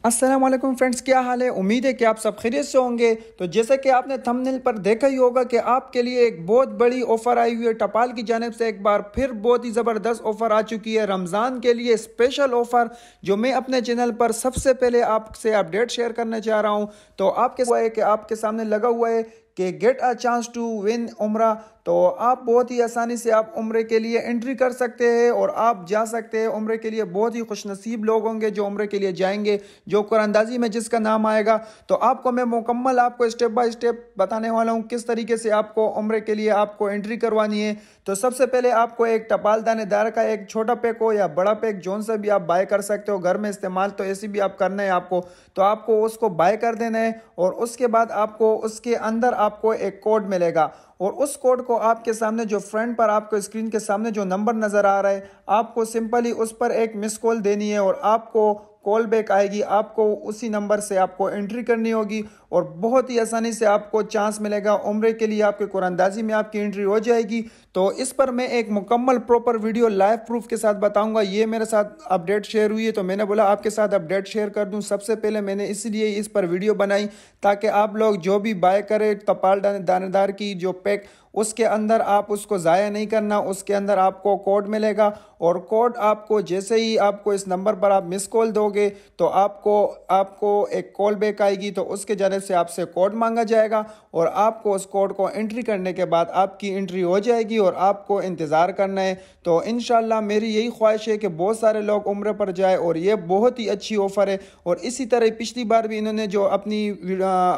अस्सलाम वालेकुम फ्रेंड्स, क्या हाल है। उम्मीद है कि आप सब खैरियत से होंगे। तो जैसे कि आपने थंबनेल पर देखा ही होगा कि आपके लिए एक बहुत बड़ी ऑफ़र आई हुई है टपाल की जानिब से। एक बार फिर बहुत ही ज़बरदस्त ऑफ़र आ चुकी है रमज़ान के लिए स्पेशल ऑफ़र, जो मैं अपने चैनल पर सबसे पहले आपसे अपडेट शेयर करना चाह रहा हूँ। तो आपके सामने लगा हुआ है कि get a chance to win उम्रा। तो आप बहुत ही आसानी से आप उम्रे के लिए एंट्री कर सकते हैं और आप जा सकते हैं उम्रे के लिए। बहुत ही खुशनसीब लोग होंगे जो उम्रे के लिए जाएंगे, जो कुरानंदाजी में जिसका नाम आएगा। तो आपको मैं मुकम्मल आपको स्टेप बाय स्टेप बताने वाला हूँ किस तरीके से आपको उम्रे के लिए आपको एंट्री करवानी है। तो सबसे पहले आपको एक टपाल दानेदार का एक छोटा पैक हो या बड़ा पैक जोन से भी आप बाय कर सकते हो, घर में इस्तेमाल तो ऐसी भी आप करना है आपको। तो आपको उसको बाय कर देना है और उसके बाद आपको उसके अंदर आपको एक कोड मिलेगा और उस कोड को आपके सामने जो फ्रंट पर आपको स्क्रीन के सामने जो नंबर नज़र आ रहा है, आपको सिंपली उस पर एक मिस कॉल देनी है और आपको कॉल बैक आएगी। आपको उसी नंबर से आपको एंट्री करनी होगी और बहुत ही आसानी से आपको चांस मिलेगा उम्रे के लिए। आपके कुरानंदाजी में आपकी एंट्री हो जाएगी। तो इस पर मैं एक मुकम्मल प्रॉपर वीडियो लाइव प्रूफ के साथ बताऊंगा। ये मेरे साथ अपडेट शेयर हुई है तो मैंने बोला आपके साथ अपडेट शेयर कर दूं। सबसे पहले मैंने इसलिए इस पर वीडियो बनाई ताकि आप लोग जो भी बाय करें टपाल दानेदार की जो पैक, उसके अंदर आप उसको ज़ाया नहीं करना। उसके अंदर आपको कोड मिलेगा और कोड आपको जैसे ही आपको इस नंबर पर आप मिस कॉल दोगे तो आपको एक कॉल बैक आएगी। तो उसके जानिब से आपसे कोड मांगा जाएगा और आपको उस कोड को एंट्री करने के बाद आपकी एंट्री हो जाएगी और आपको इंतज़ार करना है। तो इंशाल्लाह मेरी यही ख्वाहिश है कि बहुत सारे लोग उम्रे पर जाए और ये बहुत ही अच्छी ऑफ़र है। और इसी तरह पिछली बार भी इन्होंने जो अपनी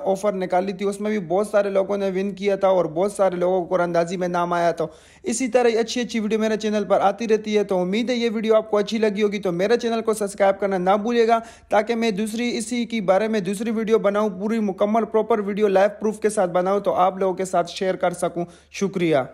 ऑफ़र निकाली थी उसमें भी बहुत सारे लोगों ने विन किया था और बहुत सारे लोगों को कुरानंदाजी में नाम आया। तो इसी तरह अच्छी अच्छी वीडियो मेरे चैनल पर आती रहती है। तो उम्मीद है ये वीडियो आपको अच्छी लगी होगी। तो मेरे चैनल को सब्सक्राइब करना ना भूलिएगा ताकि मैं इसी के बारे में दूसरी वीडियो बनाऊं, पूरी मुकम्मल प्रॉपर वीडियो लाइव प्रूफ के साथ बनाऊं तो आप लोगों के साथ शेयर कर सकूं। शुक्रिया।